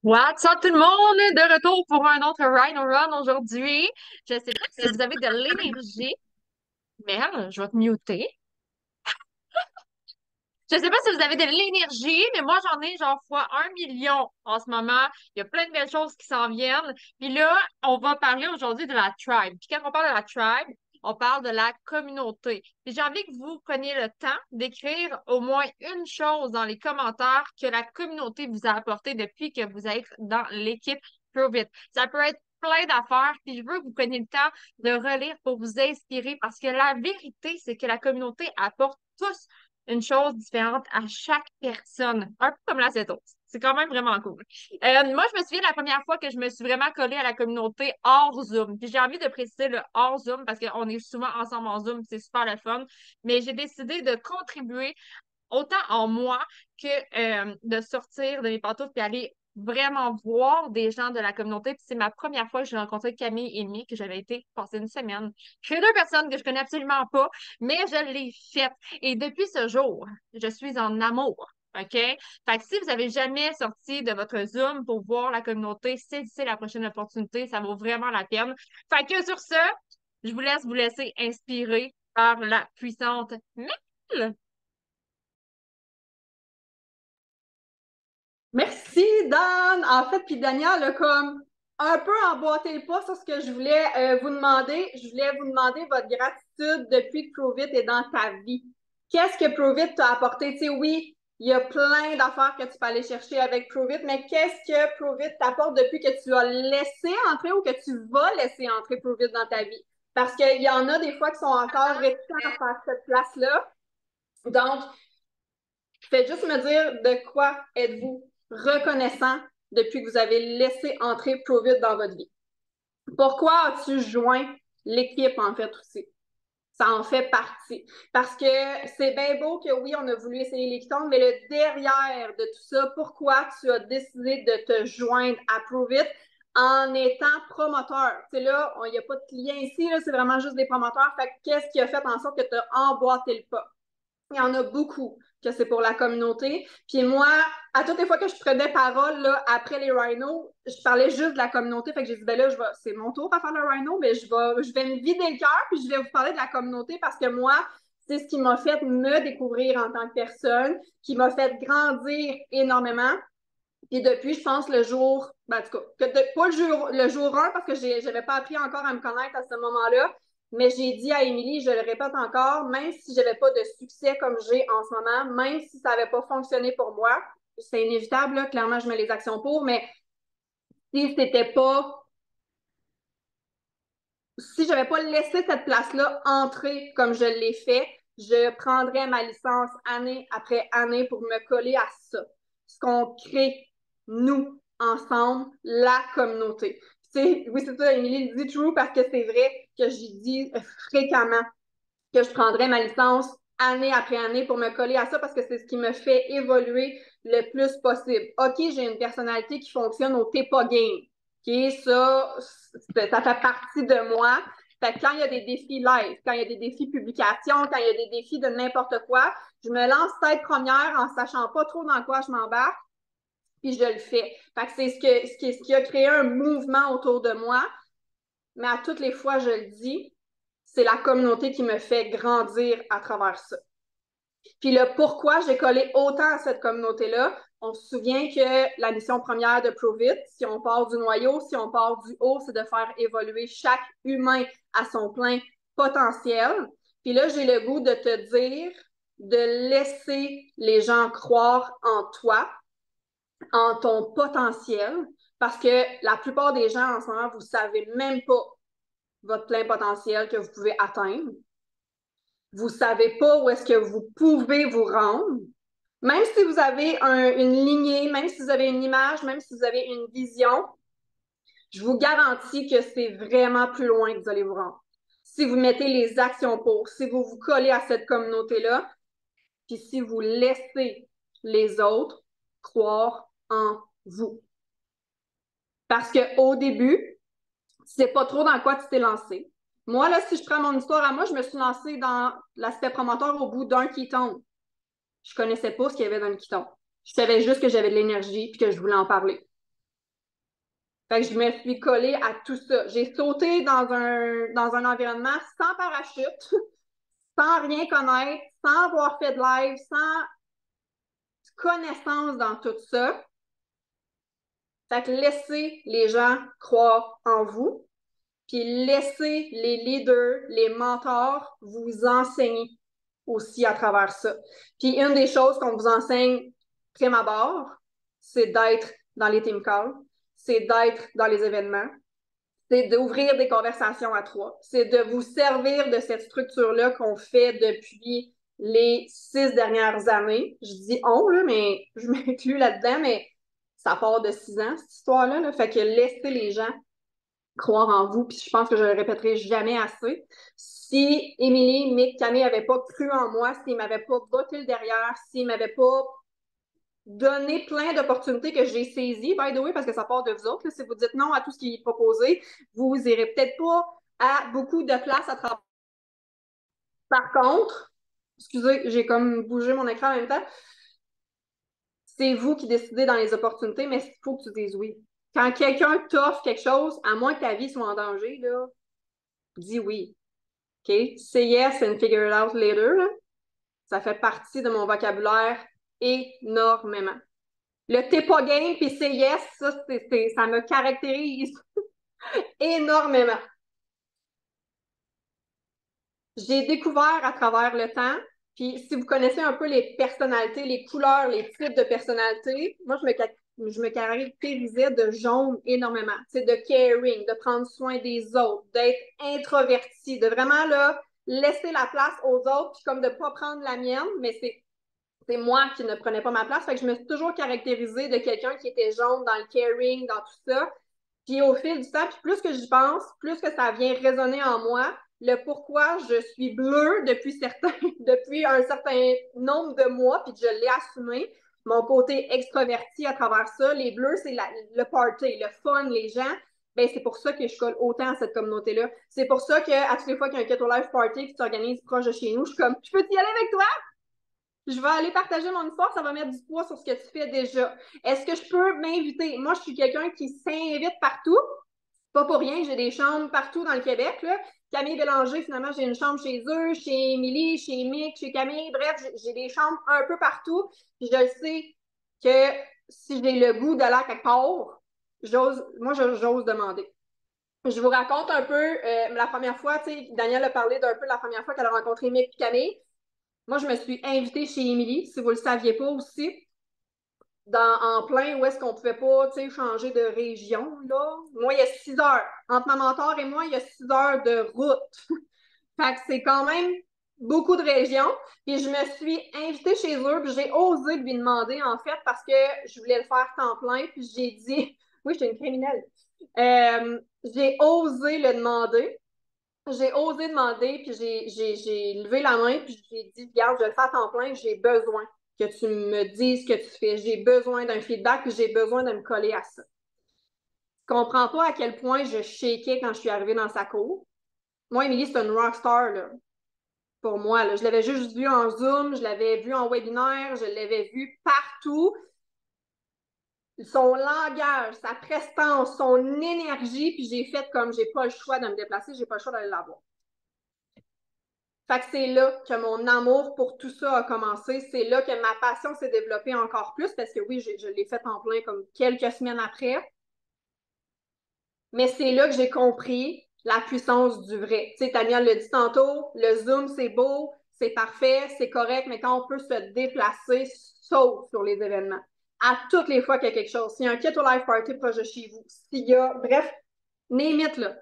What's up tout le monde? De retour pour un autre Ride and Run aujourd'hui. Je sais pas si vous avez de l'énergie. Merde, je vais te muter. Je sais pas si vous avez de l'énergie, mais moi j'en ai genre fois 1 million en ce moment. Il y a plein de belles choses qui s'en viennent. Puis là, on va parler aujourd'hui de la tribe. Puis quand on parle de la tribe, on parle de la communauté. Puis j'ai envie que vous preniez le temps d'écrire au moins une chose dans les commentaires que la communauté vous a apporté depuis que vous êtes dans l'équipe Prove It. Ça peut être plein d'affaires, puis je veux que vous preniez le temps de relire pour vous inspirer parce que la vérité, c'est que la communauté apporte tous une chose différente à chaque personne, un peu comme la cétose. C'est quand même vraiment cool. Moi, je me souviens de la première fois que je me suis vraiment collée à la communauté hors Zoom. Puis j'ai envie de préciser le hors Zoom parce qu'on est souvent ensemble en Zoom, c'est super le fun. Mais j'ai décidé de contribuer autant en moi que de sortir de mes pantoufles et aller vraiment voir des gens de la communauté. Puis c'est ma première fois que j'ai rencontré Camille et Amy, que j'avais été passer une semaine chez deux personnes que je connais absolument pas, mais je l'ai faite. Et depuis ce jour, je suis en amour. OK? Fait que si vous avez jamais sorti de votre Zoom pour voir la communauté, saisissez la prochaine opportunité. Ça vaut vraiment la peine. Fait que sur ce, je vous laisse vous laisser inspirer par la puissante Mel. Merci, Dan. En fait, puis Daniel a comme un peu emboîté le pas sur ce que je voulais vous demander. Je voulais vous demander votre gratitude depuis que Provit est dans ta vie. Qu'est-ce que Provit t'a apporté? Tu sais, oui, il y a plein d'affaires que tu peux aller chercher avec Provit, mais qu'est-ce que Provit t'apporte depuis que tu as laissé entrer ou que tu vas laisser entrer Provit dans ta vie? Parce qu'il y en a des fois qui sont encore réticents à faire cette place-là. Donc, faites juste me dire de quoi êtes-vous reconnaissant depuis que vous avez laissé entrer Provit dans votre vie. Pourquoi as-tu joint l'équipe en fait aussi? Ça en fait partie. Parce que c'est bien beau que oui, on a voulu essayer les Kitons, mais le derrière de tout ça, pourquoi tu as décidé de te joindre à Provit en étant promoteur? Tu sais, là, il n'y a pas de clients ici, c'est vraiment juste des promoteurs. Fait que qu'est-ce qui a fait en sorte que tu as emboîté le pas? Il y en a beaucoup que c'est pour la communauté. Puis moi, à toutes les fois que je prenais parole là, après les rhinos, je parlais juste de la communauté. Fait que j'ai dit, ben là, c'est mon tour à faire le rhino, mais je vais me vider le cœur, puis je vais vous parler de la communauté parce que moi, c'est ce qui m'a fait me découvrir en tant que personne, qui m'a fait grandir énormément. Puis depuis, je pense, le jour, ben, en tout cas, pas le jour 1 parce que j'avais pas appris encore à me connaître à ce moment-là, mais j'ai dit à Émilie, je le répète encore, même si j'avais pas de succès comme j'ai en ce moment, même si ça n'avait pas fonctionné pour moi, c'est inévitable, là, clairement, je mets les actions pour, mais si c'était pas, si j'avais pas laissé cette place-là entrer comme je l'ai fait, je prendrais ma licence année après année pour me coller à ça. Ce qu'on crée, nous, ensemble, la communauté. Oui, c'est ça, Émilie dit true parce que c'est vrai que j'y dis fréquemment que je prendrais ma licence année après année pour me coller à ça parce que c'est ce qui me fait évoluer le plus possible. OK, j'ai une personnalité qui fonctionne au t'es pas game. OK, ça fait partie de moi. Fait que quand il y a des défis live, quand il y a des défis publication, quand il y a des défis de n'importe quoi, je me lance tête première en sachant pas trop dans quoi je m'embarque, puis je le fais. Fait que c'est ce qui a créé un mouvement autour de moi. Mais à toutes les fois, je le dis, c'est la communauté qui me fait grandir à travers ça. Puis le pourquoi j'ai collé autant à cette communauté-là, on se souvient que la mission première de Provit, si on part du noyau, si on part du haut, c'est de faire évoluer chaque humain à son plein potentiel. Puis là, j'ai le goût de te dire de laisser les gens croire en toi, en ton potentiel, parce que la plupart des gens en ce moment, vous ne savez même pas votre plein potentiel que vous pouvez atteindre. Vous ne savez pas où est-ce que vous pouvez vous rendre. Même si vous avez une lignée, même si vous avez une image, même si vous avez une vision, je vous garantis que c'est vraiment plus loin que vous allez vous rendre. Si vous mettez les actions pour, si vous vous collez à cette communauté-là, puis si vous laissez les autres croire en vous. Parce qu'au début, tu sais pas trop dans quoi tu t'es lancé. Moi, là, si je prends mon histoire à moi, je me suis lancée dans l'aspect promoteur au bout d'un keton. Je connaissais pas ce qu'il y avait dans le keton. Je savais juste que j'avais de l'énergie et que je voulais en parler. Fait que je me suis collée à tout ça. J'ai sauté dans un environnement sans parachute, sans rien connaître, sans avoir fait de live, sans connaissance dans tout ça. Fait que laissez les gens croire en vous, puis laissez les leaders, les mentors vous enseigner aussi à travers ça. Puis une des choses qu'on vous enseigne prime abord, c'est d'être dans les team calls, c'est d'être dans les événements, c'est d'ouvrir des conversations à trois, c'est de vous servir de cette structure-là qu'on fait depuis les 6 dernières années. Je dis on, là, mais je m'inclus là-dedans, mais ça part de 6 ans, cette histoire-là. Là. Fait que laissez les gens croire en vous, puis je pense que je le répéterai jamais assez. Si Émilie, Mick, Camille n'avaient pas cru en moi, s'ils ne m'avaient pas botté le derrière, s'ils ne m'avaient pas donné plein d'opportunités que j'ai saisies, by the way, parce que ça part de vous autres. Là. Si vous dites non à tout ce qui est proposé, vous irez peut-être pas à beaucoup de places à travers. Par contre, excusez, j'ai comme bougé mon écran en même temps, c'est vous qui décidez dans les opportunités, mais il faut que tu dises oui. Quand quelqu'un t'offre quelque chose, à moins que ta vie soit en danger, là, dis oui. OK? Say yes and figure it out later. Là. Ça fait partie de mon vocabulaire énormément. Le t'es pas game puis say yes, ça me caractérise énormément. J'ai découvert à travers le temps, puis si vous connaissez un peu les personnalités, les couleurs, les types de personnalités, moi, je me caractérisais de jaune énormément. Tu sais, de caring, de prendre soin des autres, d'être introverti, de vraiment là, laisser la place aux autres, puis comme de ne pas prendre la mienne, mais c'est moi qui ne prenais pas ma place. Fait que je me suis toujours caractérisée de quelqu'un qui était jaune dans le caring, dans tout ça. Puis au fil du temps, puis plus que j'y pense, plus que ça vient résonner en moi, le pourquoi je suis bleue depuis un certain nombre de mois, puis que je l'ai assumé. Mon côté extraverti à travers ça, les bleus, c'est le party, le fun, les gens. Ben, c'est pour ça que je colle autant à cette communauté-là. C'est pour ça qu'à toutes les fois qu'il y a un Keto Life Party qui s'organise proche de chez nous, je suis comme, je peux y aller avec toi? Je vais aller partager mon histoire, ça va mettre du poids sur ce que tu fais déjà. Est-ce que je peux m'inviter? Moi, je suis quelqu'un qui s'invite partout. Pas pour rien, j'ai des chambres partout dans le Québec. Là. Camille Bélanger, finalement, j'ai une chambre chez eux, chez Émilie, chez Mick, chez Camille. Bref, j'ai des chambres un peu partout. Puis je sais que si j'ai le goût d'aller quelque part, j'ose demander. Je vous raconte un peu la première fois, tu sais, Danielle a parlé d'un peu la première fois qu'elle a rencontré Mick et Camille. Moi, je me suis invitée chez Émilie, si vous ne le saviez pas aussi, en plein où est-ce qu'on ne pouvait pas changer de région. Là. Moi, il y a 6 heures. Entre ma mentor et moi, il y a 6 heures de route. Fait que c'est quand même beaucoup de régions. Puis je me suis invitée chez eux, puis j'ai osé lui demander, en fait, parce que je voulais le faire temps plein, puis j'ai dit, oui, j'étais une criminelle. J'ai osé le demander. J'ai osé demander, puis j'ai levé la main, puis j'ai dit, regarde, je vais le faire à temps plein, j'ai besoin que tu me dises ce que tu fais. J'ai besoin d'un feedback, puis j'ai besoin de me coller à ça. Je ne comprends pas à quel point je shakeais quand je suis arrivée dans sa cour. Moi, Émilie, c'est une rockstar, là, pour moi. Là. Je l'avais juste vue en Zoom, je l'avais vue en webinaire, je l'avais vue partout. Son langage, sa prestance, son énergie, puis j'ai fait comme j'ai pas le choix de me déplacer, j'ai pas le choix d'aller la voir. Fait que c'est là que mon amour pour tout ça a commencé. C'est là que ma passion s'est développée encore plus parce que oui, je l'ai fait en plein comme quelques semaines après. Mais c'est là que j'ai compris la puissance du vrai. Tu sais, Tania l'a dit tantôt, le Zoom, c'est beau, c'est parfait, c'est correct, mais quand on peut se déplacer, sauf sur les événements. À toutes les fois qu'il y a quelque chose. S'il y a un Keto Life Party proche de chez vous, s'il y a, bref, name it, là.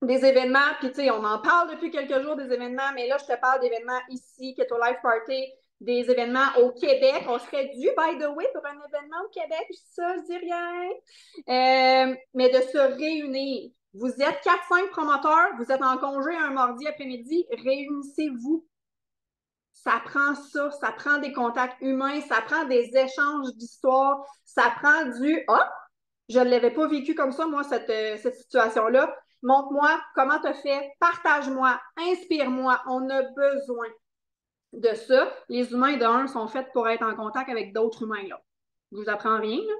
Des événements, puis tu sais, on en parle depuis quelques jours des événements, mais là, je te parle d'événements ici, Keto Life Party, des événements au Québec. On serait dû, by the way, pour un événement au Québec, ça, je dis rien. Mais de se réunir. Vous êtes 4-5 promoteurs, vous êtes en congé un mardi après-midi, réunissez-vous. Ça prend ça, ça prend des contacts humains, ça prend des échanges d'histoires, ça prend du « Ah, je ne l'avais pas vécu comme ça, moi, cette situation-là. Montre-moi comment tu as fait, partage-moi, inspire-moi. On a besoin de ça. Les humains, d'un, sont faits pour être en contact avec d'autres humains. Là. Je vous apprends rien. Là.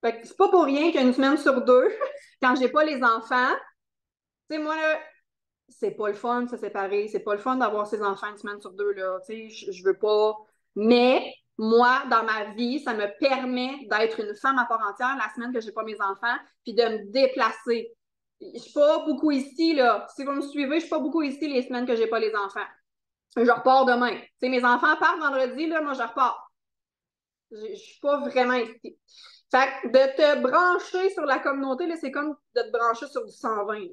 Fait que c'est pas pour rien qu'une semaine sur deux, quand j'ai pas les enfants, tu sais, moi, là, c'est pas le fun de se séparer, c'est pas le fun d'avoir ses enfants une semaine sur deux, là, tu sais, je veux pas. Mais moi, dans ma vie, ça me permet d'être une femme à part entière la semaine que j'ai pas mes enfants, puis de me déplacer. Je suis pas beaucoup ici, là. Si vous me suivez, je suis pas beaucoup ici les semaines que j'ai pas les enfants. Je repars demain. Tu sais, mes enfants partent vendredi, là, moi, je repars. Je suis pas vraiment ici. Fait que de te brancher sur la communauté, là, c'est comme de te brancher sur du 120.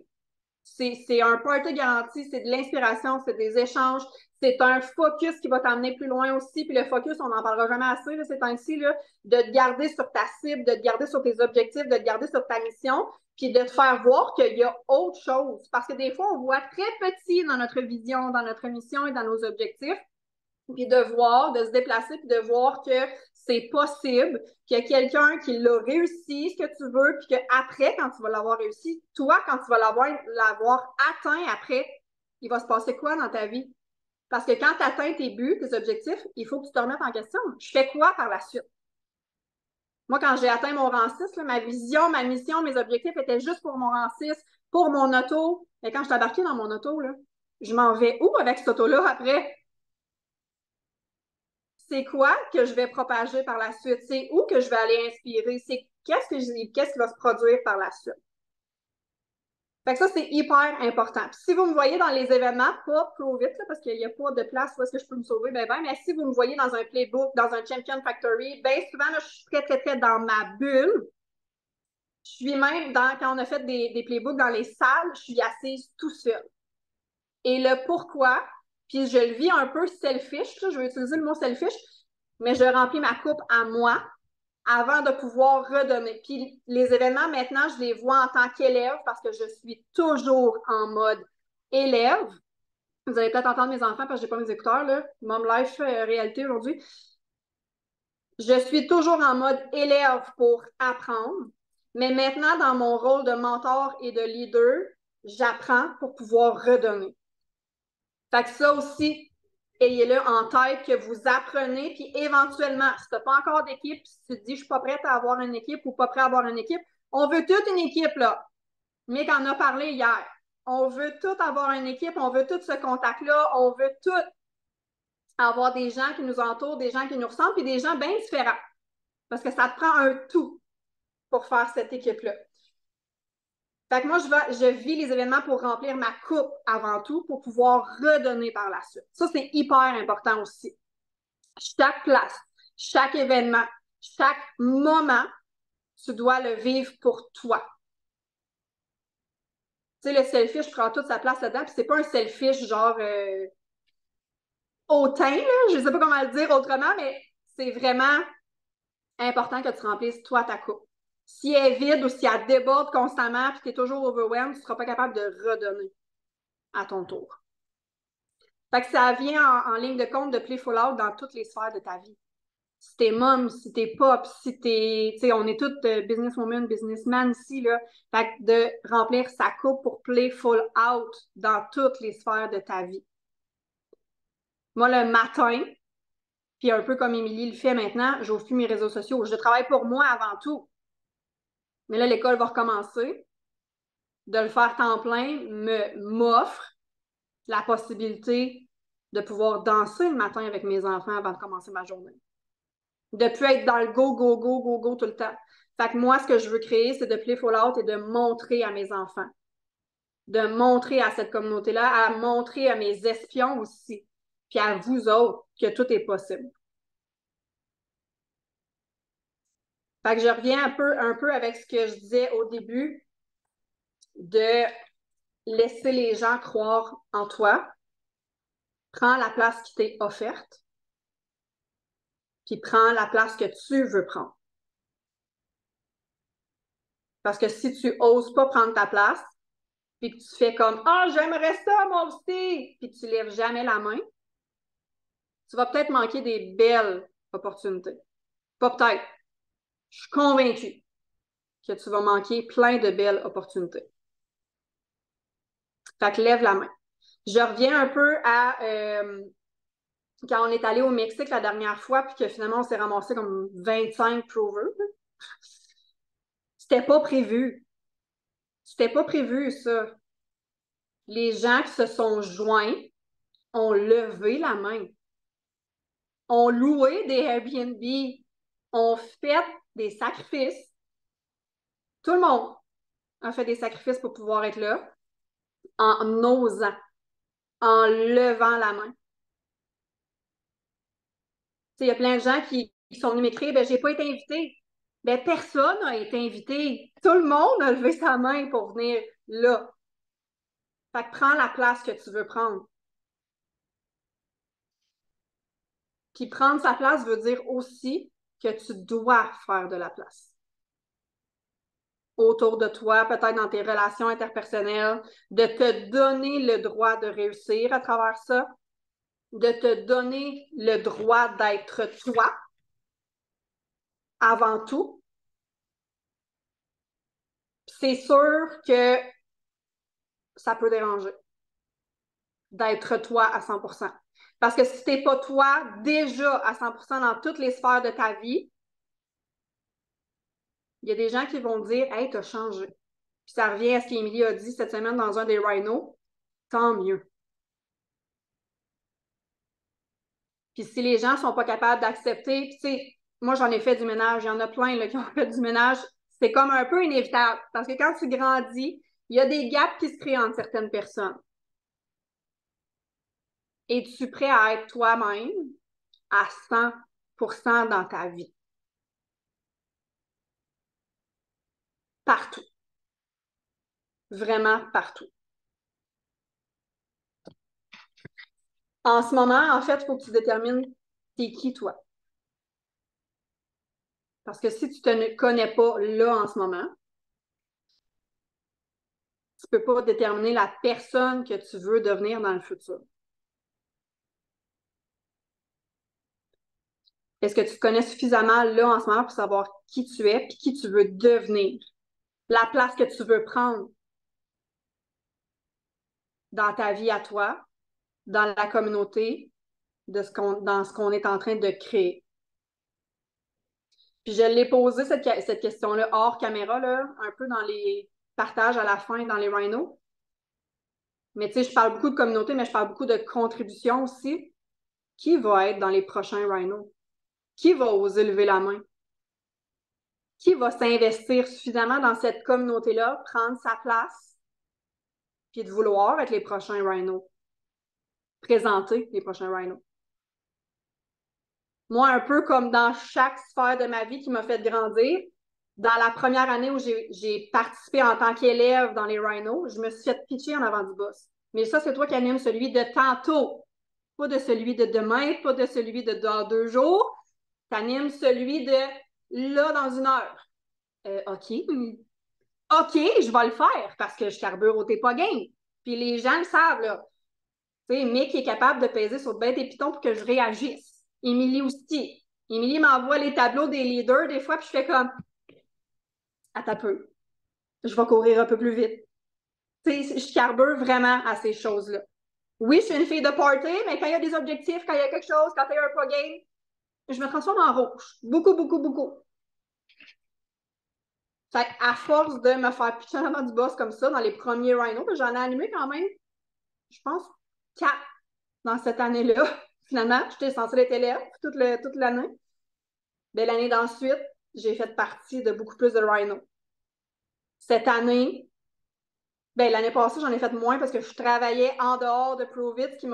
C'est un party garanti, c'est de l'inspiration, c'est des échanges, c'est un focus qui va t'amener plus loin aussi. Puis le focus, on n'en parlera jamais assez, là, ces temps-ci, là, de te garder sur ta cible, de te garder sur tes objectifs, de te garder sur ta mission, puis de te faire voir qu'il y a autre chose. Parce que des fois, on voit très petit dans notre vision, dans notre mission et dans nos objectifs puis de voir, de se déplacer, puis de voir que c'est possible, qu'il y a quelqu'un qui l'a réussi, ce que tu veux, puis qu'après, quand tu vas l'avoir réussi, toi, quand tu vas l'avoir atteint après, il va se passer quoi dans ta vie? Parce que quand tu atteins tes buts, tes objectifs, il faut que tu te remettes en question. Je fais quoi par la suite? Moi, quand j'ai atteint mon rang 6, là, ma vision, ma mission, mes objectifs étaient juste pour mon rang 6, pour mon auto. Et quand je suis embarquée dans mon auto, là, je m'en vais où avec cette auto-là après? C'est quoi que je vais propager par la suite? C'est où que je vais aller inspirer? C'est qu'est-ce qui va se produire par la suite? Fait que ça, c'est hyper important. Puis si vous me voyez dans les événements, pas trop vite, là, parce qu'il n'y a pas de place où est-ce que je peux me sauver, mais si vous me voyez dans un playbook, dans un Champion Factory, bien souvent, là, je suis très, très, très dans ma bulle. Je suis même quand on a fait des playbooks dans les salles, je suis assise tout seul. Et le pourquoi, puis je le vis un peu selfish, là, je vais utiliser le mot selfish, mais je remplis ma coupe à moi avant de pouvoir redonner. Puis les événements, maintenant, je les vois en tant qu'élève parce que je suis toujours en mode élève. Vous allez peut-être entendre mes enfants parce que je n'ai pas mes écouteurs, là. Mom Life réalité aujourd'hui. Je suis toujours en mode élève pour apprendre. Mais maintenant, dans mon rôle de mentor et de leader, j'apprends pour pouvoir redonner. Fait que ça aussi, ayez-le en tête que vous apprenez, puis éventuellement, si tu n'as pas encore d'équipe, si tu te dis je ne suis pas prête à avoir une équipe ou pas prêt à avoir une équipe, on veut toute une équipe, là. Mick en a parlé hier. On veut tout avoir une équipe, on veut tout ce contact-là, on veut tout avoir des gens qui nous entourent, des gens qui nous ressemblent, puis des gens bien différents. Parce que ça te prend un tout pour faire cette équipe-là. Fait que moi, je vis les événements pour remplir ma coupe avant tout, pour pouvoir redonner par la suite. Ça, c'est hyper important aussi. Chaque place, chaque événement, chaque moment, tu dois le vivre pour toi. Tu sais, le selfish prend toute sa place là-dedans, puis c'est pas un selfish genre hautain, là, je sais pas comment le dire autrement, mais c'est vraiment important que tu remplisses toi ta coupe. Si elle est vide ou si elle déborde constamment puis tu es toujours overwhelmed, tu ne seras pas capable de redonner à ton tour. Fait que ça vient en ligne de compte de Playful Out dans toutes les sphères de ta vie. Si t'es mom, si t'es pop, si t'es, tu sais, on est toutes businesswoman, businessman ici, là. Fait que de remplir sa coupe pour Playful Out dans toutes les sphères de ta vie. Moi, le matin, puis un peu comme Émilie le fait maintenant, j'ouvre plus mes réseaux sociaux. Je travaille pour moi avant tout. Mais là, l'école va recommencer. De le faire temps plein m'offre la possibilité de pouvoir danser le matin avec mes enfants avant de commencer ma journée. De plus être dans le go, go, go, go, go tout le temps. Fait que moi, ce que je veux créer, c'est de Playful Out et de montrer à mes enfants, de montrer à cette communauté-là, à montrer à mes espions aussi, puis à vous autres, que tout est possible. Fait que je reviens un peu avec ce que je disais au début, de laisser les gens croire en toi. Prends la place qui t'est offerte, puis prends la place que tu veux prendre. Parce que si tu oses pas prendre ta place, puis que tu fais comme « Ah, j'aimerais ça, moi aussi! » puis que tu lèves jamais la main, tu vas peut-être manquer des belles opportunités. Pas peut-être. Je suis convaincue que tu vas manquer plein de belles opportunités. Fait que lève la main. Je reviens un peu à quand on est allé au Mexique la dernière fois, puis que finalement, on s'est ramassé comme 25 provers. C'était pas prévu. C'était pas prévu, ça. Les gens qui se sont joints ont levé la main, ont loué des Airbnb, ont fait des sacrifices. Tout le monde a fait des sacrifices pour pouvoir être là en osant, en levant la main. Il y a plein de gens qui sont venus m'écrire, ben, j'ai pas été invité. Ben, personne n'a été invité. Tout le monde a levé sa main pour venir là. Fait que prends la place que tu veux prendre. Puis prendre sa place veut dire aussi que tu dois faire de la place. Autour de toi, peut-être dans tes relations interpersonnelles, de te donner le droit de réussir à travers ça, de te donner le droit d'être toi avant tout. C'est sûr que ça peut déranger d'être toi à 100%. Parce que si tu n'es pas toi déjà à 100% dans toutes les sphères de ta vie, il y a des gens qui vont dire « Hey, t'as changé ». Puis ça revient à ce qu'Émilie a dit cette semaine dans un des rhinos, tant mieux. Puis si les gens ne sont pas capables d'accepter, tu sais, moi j'en ai fait du ménage, il y en a plein là, qui ont fait du ménage, c'est comme un peu inévitable. Parce que quand tu grandis, il y a des gaps qui se créent entre certaines personnes. Es-tu prêt à être toi-même à 100% dans ta vie? Partout. Vraiment partout. En ce moment, en fait, il faut que tu détermines t'es qui, toi. Parce que si tu ne te connais pas là en ce moment, tu ne peux pas déterminer la personne que tu veux devenir dans le futur. Est-ce que tu te connais suffisamment là en ce moment pour savoir qui tu es et qui tu veux devenir? La place que tu veux prendre dans ta vie à toi, dans la communauté, dans ce qu'on est en train de créer. Puis je l'ai posé cette question-là hors caméra, là, un peu dans les partages à la fin, dans les rhinos. Mais tu sais, je parle beaucoup de communauté, mais je parle beaucoup de contribution aussi. Qui va être dans les prochains rhinos? Qui va oser lever la main? Qui va s'investir suffisamment dans cette communauté-là, prendre sa place, puis de vouloir être les prochains rhinos? Présenter les prochains rhinos. Moi, un peu comme dans chaque sphère de ma vie qui m'a fait grandir, dans la première année où j'ai participé en tant qu'élève dans les rhinos, je me suis fait pitcher en avant du boss. Mais ça, c'est toi qui animes celui de tantôt, pas de celui de demain, pas de celui de dans 2 jours. Tu animes celui de là dans 1 heure. OK. OK, je vais le faire parce que je carbure au t'es pas game. Puis les gens le savent, là. Tu sais, Mick est capable de peser sur bête et piton pour que je réagisse. Émilie aussi. Émilie m'envoie les tableaux des leaders des fois, puis je fais comme attends un peu. Je vais courir un peu plus vite. Tu sais, je carbure vraiment à ces choses-là. Oui, je suis une fille de party, mais quand il y a des objectifs, quand il y a quelque chose, quand il y a un pas game, je me transforme en rouge. Beaucoup, beaucoup, beaucoup. Fait à force de me faire pitcher en avant du boss comme ça dans les premiers rhinos, j'en ai animé quand même, je pense, 4 dans cette année-là. Finalement, j'étais censée être élève toute l'année. Mais l'année d'ensuite, j'ai fait partie de beaucoup plus de rhinos. Cette année, ben, l'année passée, j'en ai fait moins parce que je travaillais en dehors de Prove It, ce qui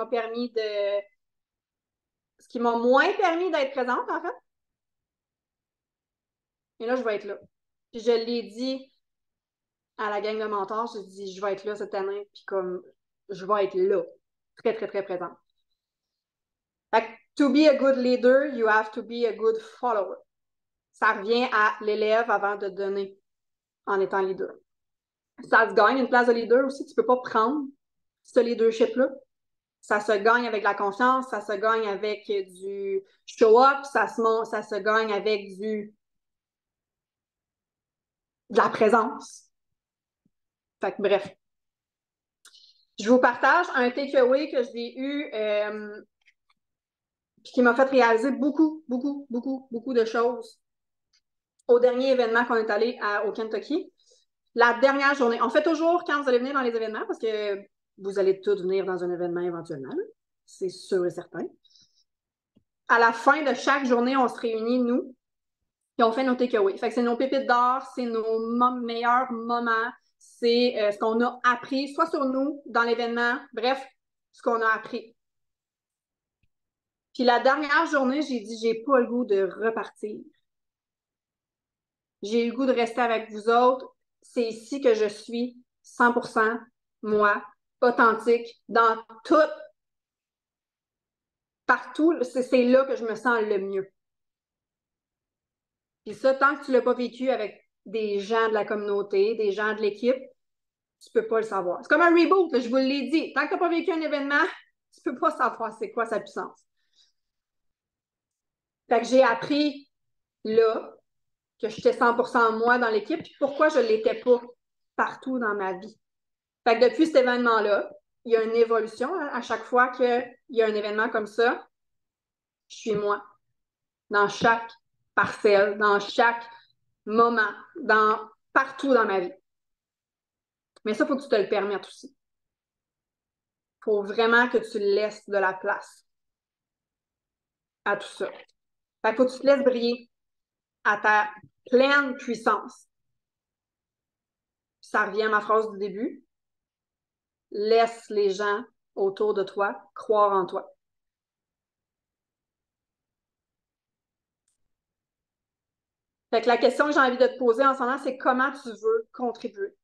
m'a moins permis d'être présente, en fait. Et là, je vais être là. Puis je l'ai dit à la gang de mentors, j'ai dit, je vais être là cette année, puis comme, je vais être là. Très, très, très présente. Fait que, to be a good leader, you have to be a good follower. Ça revient à l'élève avant de donner en étant leader. Ça se gagne une place de leader aussi. Tu ne peux pas prendre ce leadership-là. Ça se gagne avec la confiance, ça se gagne avec du show-up, ça se gagne avec de la présence. Fait que bref. Je vous partage un takeaway que j'ai eu puis qui m'a fait réaliser beaucoup, beaucoup, beaucoup, beaucoup de choses au dernier événement qu'on est allé au Kentucky. La dernière journée, on fait toujours quand vous allez venir dans les événements, parce que vous allez tous venir dans un événement éventuellement, c'est sûr et certain. À la fin de chaque journée, on se réunit, nous, et on fait nos takeaways. Fait que c'est nos pépites d'or, c'est nos meilleurs moments, c'est ce qu'on a appris, soit sur nous, dans l'événement, bref, ce qu'on a appris. Puis la dernière journée, j'ai dit, j'ai pas le goût de repartir. J'ai eu le goût de rester avec vous autres. C'est ici que je suis 100% moi, authentique, dans tout, partout. C'est là que je me sens le mieux. Puis ça, tant que tu ne l'as pas vécu avec des gens de la communauté, des gens de l'équipe, tu ne peux pas le savoir. C'est comme un reboot, là, je vous l'ai dit. Tant que tu n'as pas vécu un événement, tu ne peux pas savoir c'est quoi sa puissance. Fait que j'ai appris là que j'étais 100% moi dans l'équipe, puis pourquoi je ne l'étais pas partout dans ma vie. Fait que depuis cet événement-là, il y a une évolution. Hein, à chaque fois qu'il y a un événement comme ça, je suis moi. Dans chaque parcelle, dans chaque moment, partout dans ma vie. Mais ça, il faut que tu te le permettes aussi. Il faut vraiment que tu laisses de la place à tout ça. Fait qu'il faut que tu te laisses briller à ta pleine puissance. Puis ça revient à ma phrase du début. Laisse les gens autour de toi croire en toi. Fait que la question que j'ai envie de te poser en ce moment, c'est comment tu veux contribuer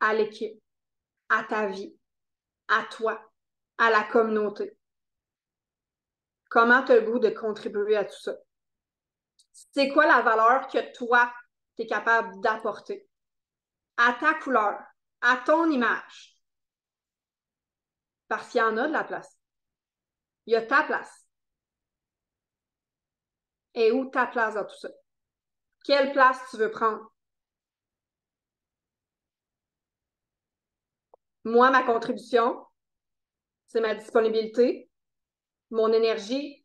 à l'équipe, à ta vie, à toi, à la communauté. Comment tu as le goût de contribuer à tout ça? C'est quoi la valeur que toi, tu es capable d'apporter à ta couleur, à ton image? Parce qu'il y en a de la place. Il y a ta place. Et où ta place dans tout ça? Quelle place tu veux prendre? Moi, ma contribution, c'est ma disponibilité, mon énergie,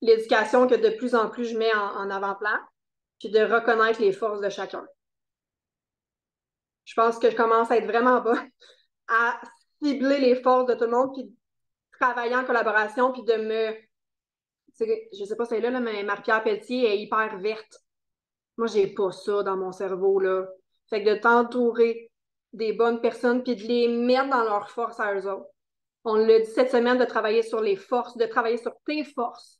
l'éducation que de plus en plus je mets en avant-plan, puis de reconnaître les forces de chacun. Je pense que je commence à être vraiment bonne à cibler les forces de tout le monde, puis travailler en collaboration, puis de me... Je sais pas si c'est là, mais Marie-Pierre Pelletier est hyper verte. Moi, j'ai pas ça dans mon cerveau, là. Fait que de t'entourer des bonnes personnes, puis de les mettre dans leurs forces à eux autres. On l'a dit cette semaine de travailler sur les forces, de travailler sur tes forces.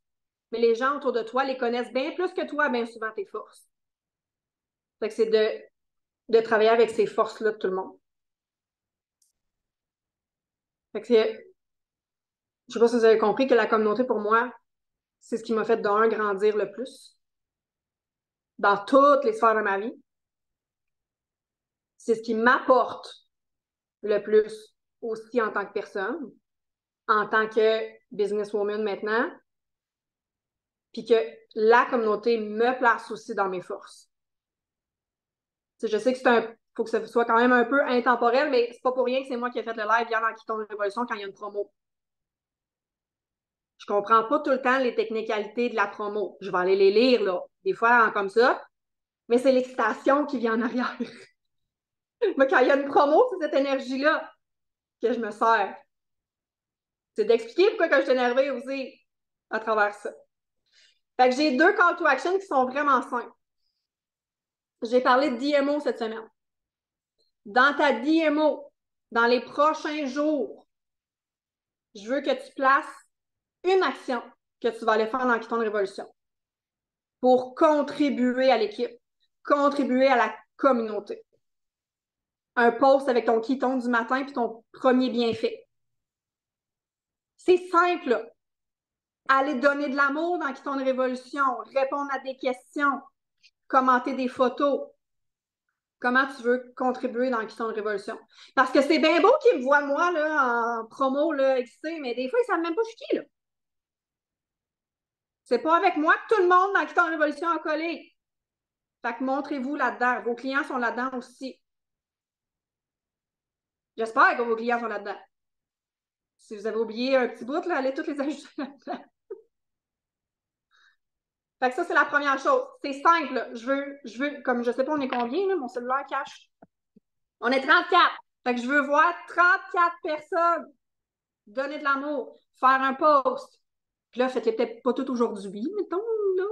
Mais les gens autour de toi les connaissent bien plus que toi, bien souvent, tes forces. Fait que c'est de travailler avec ces forces-là de tout le monde. Fait que je sais pas si vous avez compris que la communauté, pour moi, c'est ce qui m'a fait, d'un, grandir le plus dans toutes les sphères de ma vie. C'est ce qui m'apporte le plus aussi en tant que personne, en tant que businesswoman maintenant, puis que la communauté me place aussi dans mes forces. T'sais, je sais que faut que ça soit quand même un peu intemporel, mais c'est pas pour rien que c'est moi qui ai fait le live hier dans Qui tombe révolution quand il y a une promo. Je comprends pas tout le temps les technicalités de la promo. Je vais aller les lire, là, des fois comme ça, mais c'est l'excitation qui vient en arrière. Mais quand il y a une promo, c'est cette énergie-là que je me sers. C'est d'expliquer pourquoi je suis énervée aussi à travers ça. Fait que j'ai 2 call to action qui sont vraiment simples. J'ai parlé de DMO cette semaine. Dans ta DMO, dans les prochains jours, je veux que tu places une action que tu vas aller faire dans Keton Révolution pour contribuer à l'équipe, contribuer à la communauté. Un post avec ton Keton du matin puis ton premier bienfait. C'est simple, là. Aller donner de l'amour dans Keton Révolution, répondre à des questions, commenter des photos. Comment tu veux contribuer dans Keton Révolution? Parce que c'est bien beau qu'ils me voient, moi, là, en promo, là, excité, mais des fois, ils ne savent même pas je suis qui, là. C'est pas avec moi que tout le monde dans Keton Révolution a collé. Fait que montrez-vous là-dedans. Vos clients sont là-dedans aussi. J'espère que vos clients sont là-dedans. Si vous avez oublié un petit bout, là, allez tous les ajouter là-dedans. Fait que ça, c'est la première chose. C'est simple. Là. Comme je sais pas, on est combien, là, mon cellulaire cache. On est 34. Fait que je veux voir 34 personnes donner de l'amour, faire un post. Puis là, faites-les peut-être pas tout aujourd'hui, mettons, là.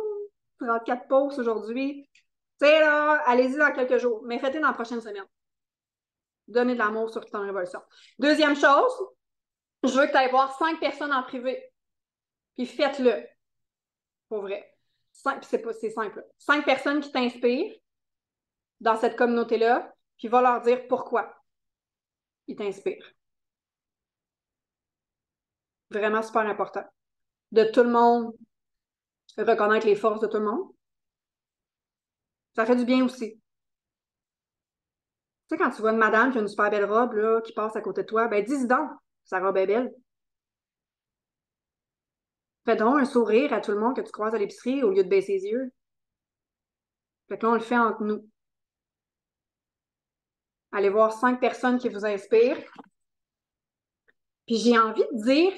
34 posts aujourd'hui. Tu sais, là, allez-y dans quelques jours, mais faites-les dans la prochaine semaine. Donnez de l'amour sur Titan Révolution. Deuxième chose, je veux que tu ailles voir 5 personnes en privé. Puis faites-le. Pour vrai. C'est simple. 5 personnes qui t'inspirent dans cette communauté-là, puis va leur dire pourquoi ils t'inspirent. Vraiment super important. De tout le monde, reconnaître les forces de tout le monde. Ça fait du bien aussi. Tu sais, quand tu vois une madame qui a une super belle robe là, qui passe à côté de toi, ben dis donc, sa robe est belle. Fais donc un sourire à tout le monde que tu croises à l'épicerie au lieu de baisser les yeux. Fait que là, on le fait entre nous. Allez voir 5 personnes qui vous inspirent. Puis j'ai envie de dire,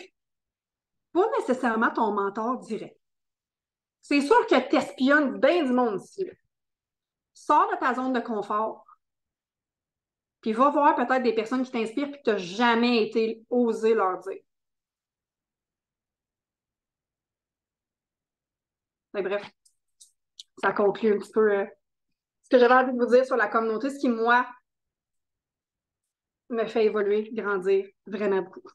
pas nécessairement ton mentor direct. C'est sûr que tu espionnes bien du monde ici. Là. Sors de ta zone de confort. Puis va voir peut-être des personnes qui t'inspirent et que tu n'as jamais été osé leur dire. Mais bref, ça conclut un petit peu ce que j'avais envie de vous dire sur la communauté, ce qui, moi, me fait évoluer, grandir vraiment beaucoup.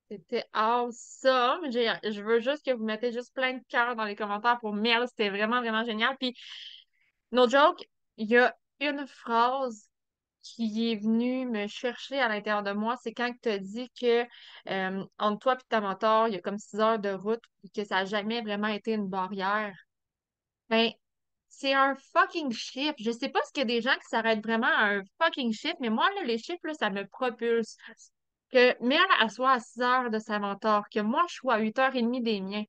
C'était awesome. Je veux juste que vous mettez juste plein de cœurs dans les commentaires pour Mel. C'était vraiment, vraiment génial. Puis, no joke, il y a une phrase qui est venue me chercher à l'intérieur de moi. C'est quand tu as dit que entre toi et ta mentor, il y a comme 6 heures de route et que ça n'a jamais vraiment été une barrière. Ben, c'est un fucking chiffre. Je sais pas ce qu'il y a des gens qui s'arrêtent vraiment à un fucking chiffre, mais moi, là, les chiffres, là, ça me propulse. Que Mel, elle soit à 6 heures de sa mentor, que moi, je sois à 8h30 des miens.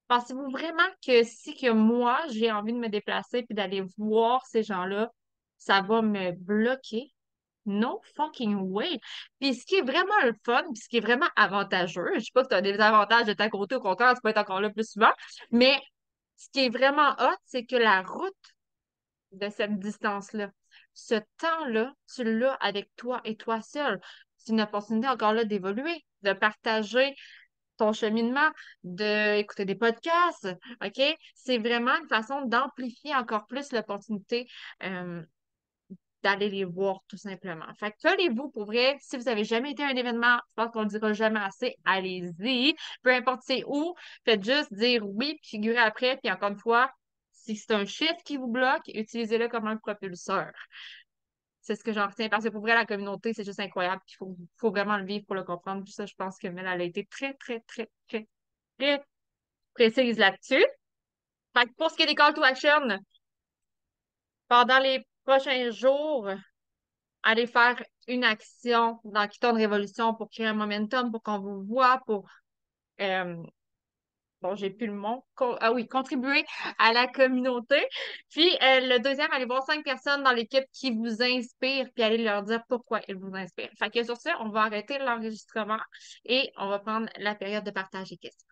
Pensez-vous vraiment que si que moi, j'ai envie de me déplacer puis d'aller voir ces gens-là, ça va me bloquer? No fucking way. Puis ce qui est vraiment le fun, puis ce qui est vraiment avantageux, je sais pas que tu as des avantages de ta côté, au contraire, tu peux être encore là plus souvent, mais ce qui est vraiment hot, c'est que la route de cette distance-là, ce temps-là, tu l'as avec toi et toi seul. C'est une opportunité encore là d'évoluer, de partager ton cheminement, d'écouter des podcasts, OK? C'est vraiment une façon d'amplifier encore plus l'opportunité d'aller les voir tout simplement. Fait que collez-vous pour vrai. Si vous avez jamais été à un événement, je pense qu'on le dira jamais assez, allez-y. Peu importe c'est où, faites juste dire oui, puis figurez après. Puis encore une fois, si c'est un chiffre qui vous bloque, utilisez-le comme un propulseur. C'est ce que j'en retiens parce que pour vrai, la communauté, c'est juste incroyable. Il faut vraiment le vivre pour le comprendre. Puis ça, je pense que Mel, elle a été très, très, très, très, très précise là-dessus. Fait que pour ce qui est des call to action, pendant les prochains jours, allez faire une action dans Keystone Révolution pour créer un momentum, pour qu'on vous voit, pour, euh, bon, j'ai plus le mot, ah oui, contribuer à la communauté. Puis, le deuxième, allez voir 5 personnes dans l'équipe qui vous inspirent, puis allez leur dire pourquoi ils vous inspirent. Fait que sur ça, on va arrêter l'enregistrement et on va prendre la période de partage des questions.